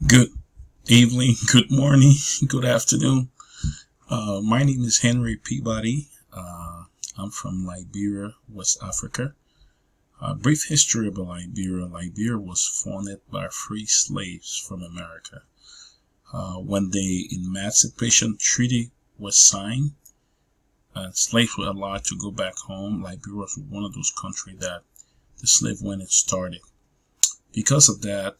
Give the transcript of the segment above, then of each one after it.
Good evening, good morning, good afternoon. My name is Henry Peabody. I'm from Liberia, West Africa. A brief history about Liberia. Liberia was founded by free slaves from America. When the Emancipation Treaty was signed, slaves were allowed to go back home. Liberia was one of those countries that the slave went and started. Because of that,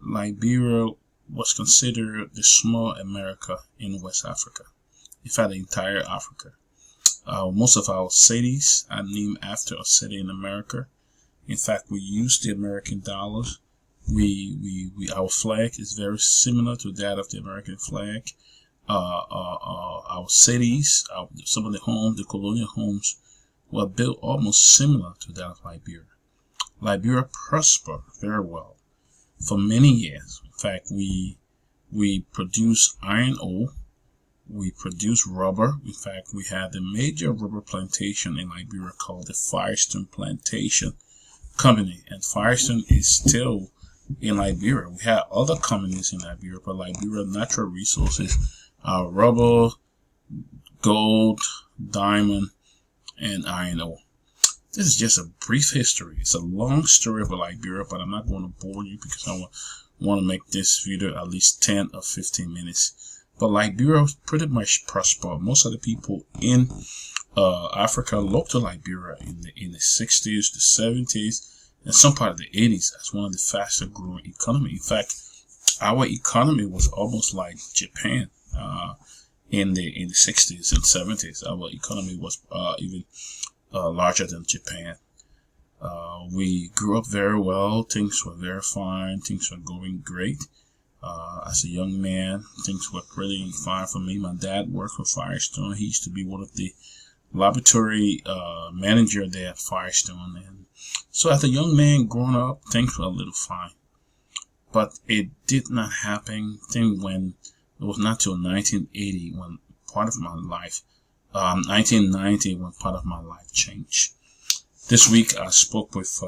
Liberia was considered the small America in West Africa. In fact, the entire Africa. Most of our cities are named after a city in America. In fact, we use the American dollars. Our flag is very similar to that of the American flag. Our cities, some of the homes, the colonial homes, were built almost similar to that of Liberia. Liberia prospered very well for many years. In fact, we produce iron ore, we produce rubber. In fact, we had a major rubber plantation in Liberia called the Firestone Plantation Company, and Firestone is still in Liberia. We had other companies in Liberia, but Liberia natural resources are rubber, gold, diamond, and iron ore. This is just a brief history. It's a long story about Liberia, but I'm not going to bore you because I want to make this video at least 10 or 15 minutes. But Liberia pretty much prospered. Most of the people in Africa looked to Liberia in the 60s, the 70s, and some part of the 80s as one of the fastest growing economy. In fact, our economy was almost like Japan in the 60s and 70s. Our economy was even larger than Japan. We grew up very well. Things were very fine. Things were going great. As a young man, things were pretty fine for me. My dad worked for Firestone. He used to be one of the laboratory manager there at Firestone. And so as a young man growing up, things were a little fine. But it did not happen. When it was not till 1980 when part of my life 1990 when part of my life changed. This week I spoke with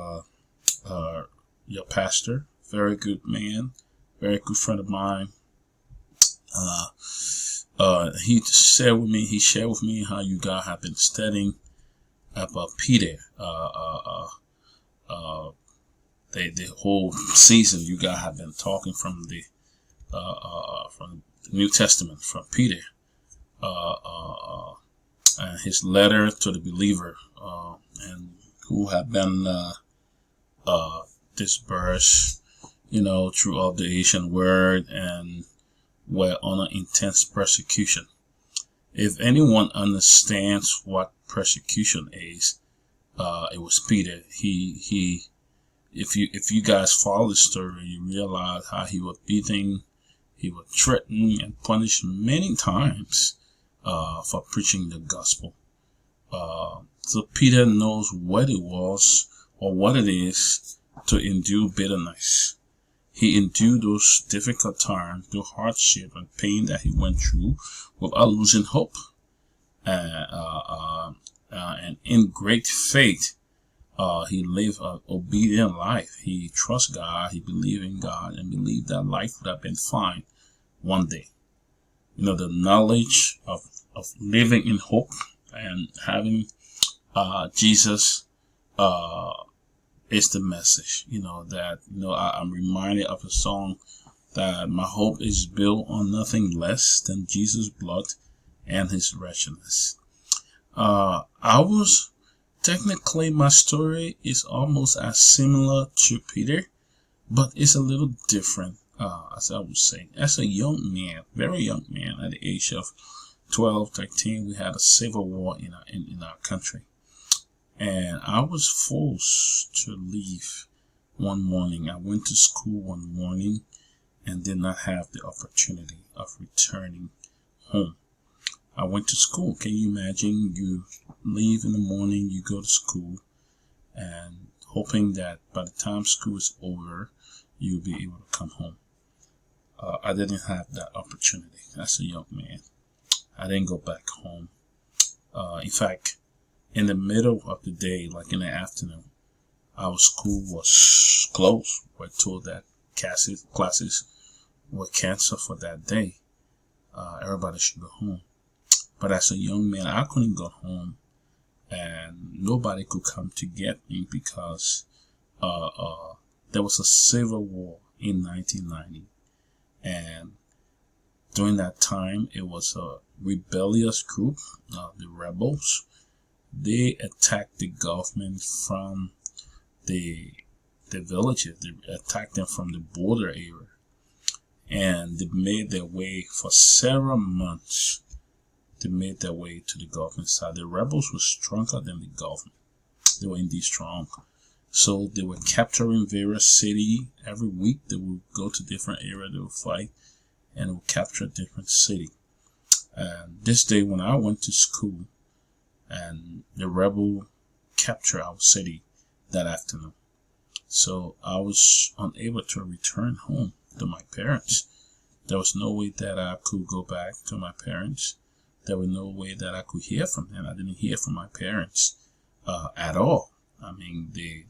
your pastor, very good man, very good friend of mine. He shared with me how you guys have been studying about Peter. The whole season you guys have been talking from the New Testament, from Peter. And his letter to the believer, and who have been dispersed, throughout the Asian world and were under intense persecution. If anyone understands what persecution is, it was Peter. If you guys follow the story, you realize how he was beaten, he was threatened and punished many times for preaching the gospel. So Peter knows what it was or what it is to endure bitterness. He endured those difficult times, the hardship and pain that he went through without losing hope. And in great faith, he lived an obedient life. He trusted God, he believed in God, and believed that life would have been fine one day. The knowledge of living in hope and having Jesus is the message. I'm reminded of a song that my hope is built on nothing less than Jesus' blood and his righteousness. Technically my story is almost as similar to Peter, but it's a little different. As I was saying, as a young man, very young man, at the age of 12, 13, we had a civil war in our country. And I was forced to leave one morning. I went to school one morning and did not have the opportunity of returning home. I went to school. Can you imagine? You leave in the morning, you go to school, and hoping that by the time school is over, you'll be able to come home. I didn't have that opportunity as a young man. I didn't go back home. In fact, in the middle of the day, like in the afternoon, our school was closed. We're told that classes were canceled for that day. Everybody should go home. But as a young man, I couldn't go home, and nobody could come to get me because there was a civil war in 1990, and during that time, it was a rebellious group, the rebels. They attacked the government from the villages. They attacked them from the border area, and they made their way for several months. They made their way to the government side. The rebels were stronger than the government. They were indeed strong. So they were capturing various cities. Every week they would go to different areas, they would fight, and they would capture a different city. And this day when I went to school, and the rebel captured our city that afternoon. So I was unable to return home to my parents. There was no way that I could go back to my parents. There was no way that I could hear from them. I didn't hear from my parents at all. I mean, the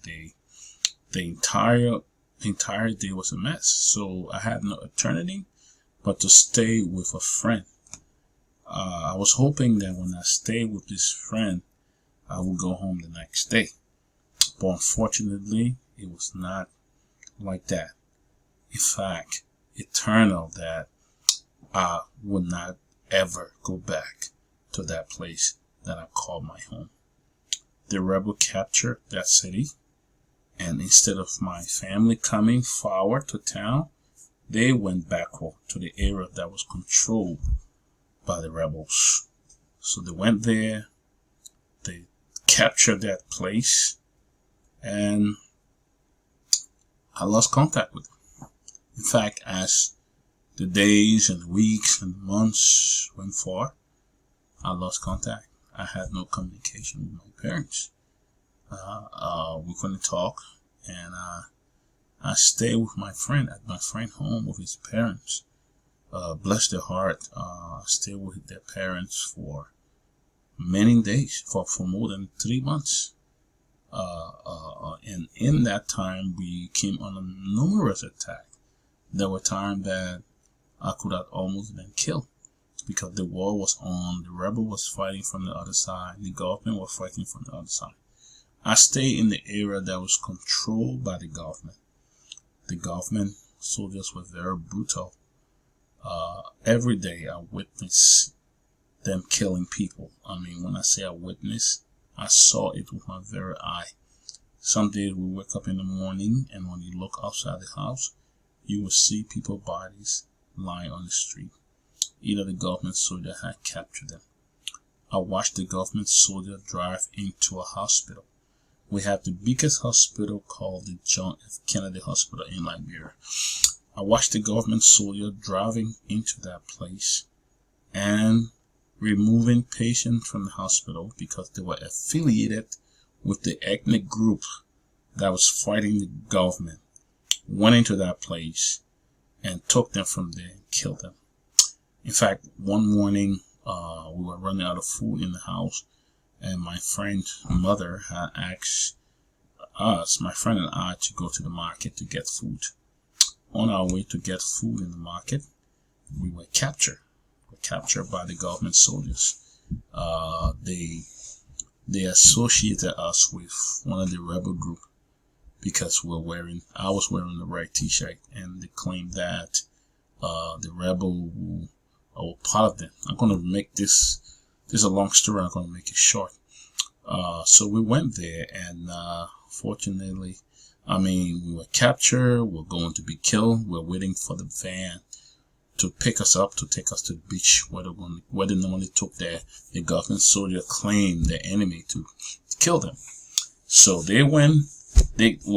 entire day was a mess. So I had no alternative but to stay with a friend. I was hoping that when I stayed with this friend, I would go home the next day. But unfortunately, it was not like that. In fact, it turned out that I would not ever go back to that place that I called my home. The rebel captured that city, and instead of my family coming forward to town, they went backward to the area that was controlled by the rebels. So they went there, they captured that place, and I lost contact with them. In fact, as the days and weeks and months went forward, I lost contact. I had no communication with my parents. We couldn't talk, and I stayed with my friend at my friend's home with his parents. Bless their heart, I stayed with their parents for many days, for more than 3 months. And in that time, we came on a numerous attack. There were times that I could have almost been killed because the war was on. The rebel was fighting from the other side. The government was fighting from the other side. I stayed in the area that was controlled by the government. The government soldiers were very brutal. Every day I witnessed them killing people. I mean, when I say I witnessed, I saw it with my very eye. Some days we wake up in the morning, and when you look outside the house, you will see people's bodies lying on the street. Either the government soldier had captured them. I watched the government soldier drive into a hospital. We have the biggest hospital called the John F. Kennedy Hospital in Liberia. I watched the government soldier driving into that place and removing patients from the hospital because they were affiliated with the ethnic group that was fighting the government. Went into that place and took them from there and killed them. In fact, one morning we were running out of food in the house, and my friend's mother had asked us, my friend and I, to go to the market to get food. On our way to get food in the market, we were captured. We were captured by the government soldiers. They associated us with one of the rebel group because I was wearing the red t-shirt, and they claimed that the rebel were part of them. I'm going to make this is a long story. I'm going to make it short. So we went there, and fortunately, we were captured. We're going to be killed. We're waiting for the van to pick us up, to take us to the beach where they normally took the government soldier claimed the enemy to kill them. So they were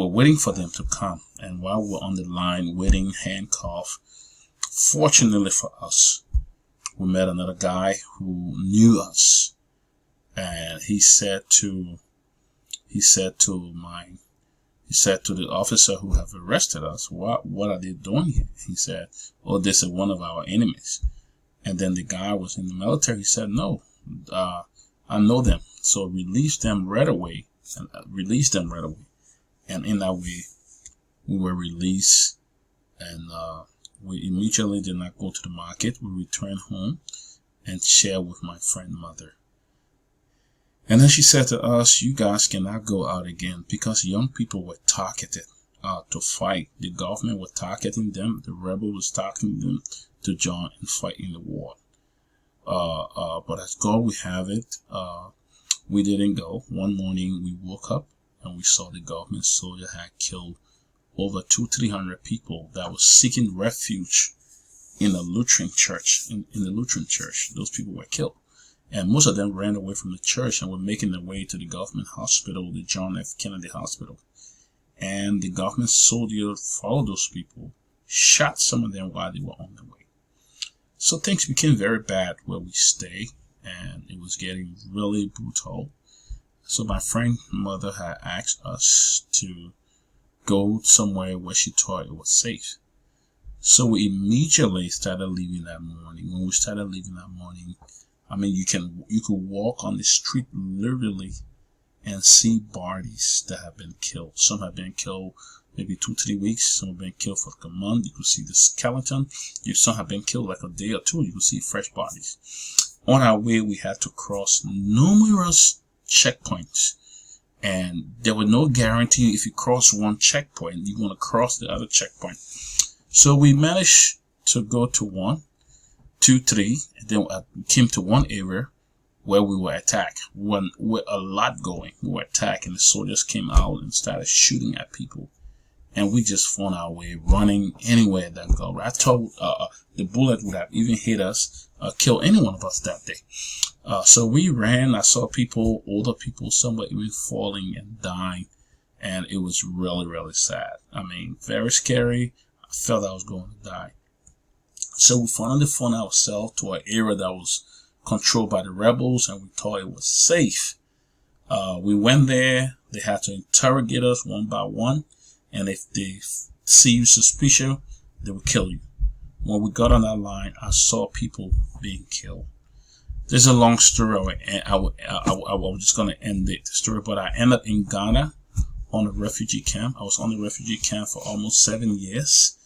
waiting for them to come, and while we were on the line waiting, handcuffed, fortunately for us, we met another guy who knew us, and he said to the officer who have arrested us, what are they doing here? He said, oh, this is one of our enemies. And then the guy was in the military. He said, no, I know them. So release them right away. And in that way, we were released, and We immediately did not go to the market. We returned home and shared with my friend mother. And then she said to us, you guys cannot go out again, because young people were targeted to fight. The government was targeting them. The rebel was targeting them to join and fight in the war. But as God would have it, we didn't go. One morning we woke up and we saw the government soldier had killed over 200-300 people that was seeking refuge in a Lutheran church. In the Lutheran church, those people were killed. And most of them ran away from the church and were making their way to the government hospital, the John F. Kennedy Hospital. And the government soldiers followed those people, shot some of them while they were on their way. So things became very bad where we stayed, and it was getting really brutal. So my friend's mother had asked us to go somewhere where she thought it was safe. So we immediately started leaving that morning. When we started leaving that morning, I mean, you could walk on the street literally and see bodies that have been killed. Some have been killed maybe 2-3 weeks. Some have been killed for like a month. You could see the skeleton. If some have been killed like a day or two, you could see fresh bodies. On our way, we had to cross numerous checkpoints. And there was no guarantee if you cross one checkpoint, you're going to cross the other checkpoint. So we managed to go to 1, 2, 3, and then we came to one area where we were attacked. With a lot going, we were attacked, and the soldiers came out and started shooting at people. And we just found our way running anywhere that go. I thought the bullet would have even hit us, kill any one of us that day. So we ran. I saw people, older people, some were even falling and dying. And it was really, really sad. I mean, very scary. I felt I was going to die. So we finally found ourselves to an area that was controlled by the rebels, and we thought it was safe. We went there. They had to interrogate us one by one, and if they see you suspicious, they will kill you. When we got on that line, I saw people being killed. There's a long story, and I was just going to end the story, but I ended up in Ghana on a refugee camp. I was on the refugee camp for almost 7 years.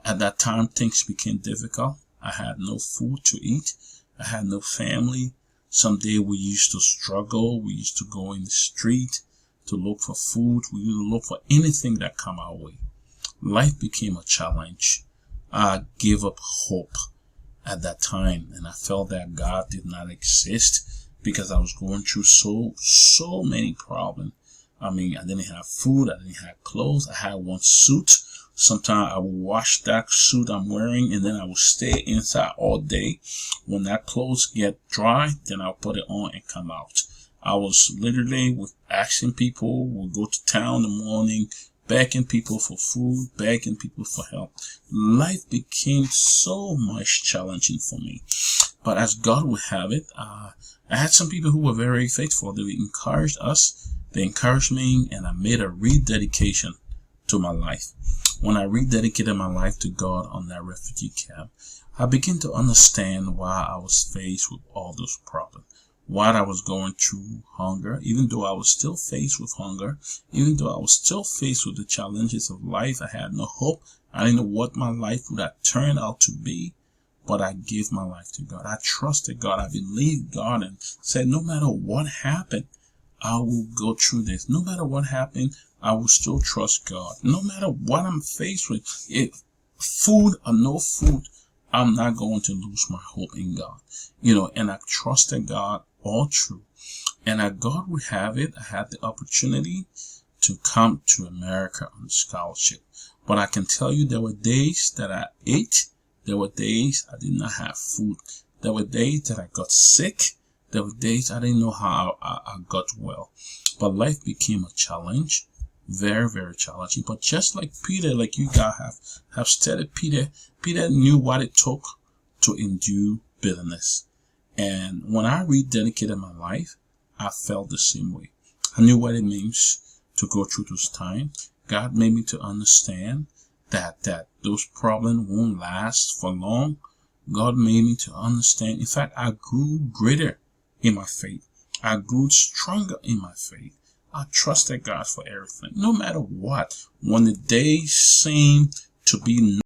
At that time, things became difficult. I had no food to eat. I had no family. Some day we used to struggle. We used to go in the street to look for food. We used to look for anything that come our way. Life became a challenge. I gave up hope at that time, and I felt that God did not exist because I was going through so many problems. I mean, I didn't have food. I didn't have clothes. I had one suit. Sometimes I would wash that suit I'm wearing, and then I would stay inside all day. When that clothes get dry, then I'll put it on and come out. I was literally asking people, we'll go to town in the morning, begging people for food, begging people for help. Life became so much challenging for me. But as God would have it, I had some people who were very faithful. They encouraged us. They encouraged me, and I made a rededication to my life. When I rededicated my life to God on that refugee camp, I began to understand why I was faced with all those problems. Why I was going through hunger, even though I was still faced with hunger, even though I was still faced with the challenges of life. I had no hope. I didn't know what my life would have turned out to be, but I gave my life to God. I trusted God. I believed God and said, no matter what happened, I will go through this. No matter what happened, I will still trust God. No matter what I'm faced with, if food or no food, I'm not going to lose my hope in God. And I trusted God all through. And as God would have it, I had the opportunity to come to America on scholarship. But I can tell you there were days that I ate. There were days I did not have food. There were days that I got sick. There were days I didn't know how I got well. But life became a challenge. Very, very challenging. But just like Peter, like you guys have studied Peter knew what it took to endure bitterness. And when I rededicated my life, I felt the same way. I knew what it means to go through those times. God made me to understand that those problems won't last for long. God made me to understand. In fact, I grew greater in my faith. I grew stronger in my faith. I trusted God for everything. No matter what, when the days seemed to be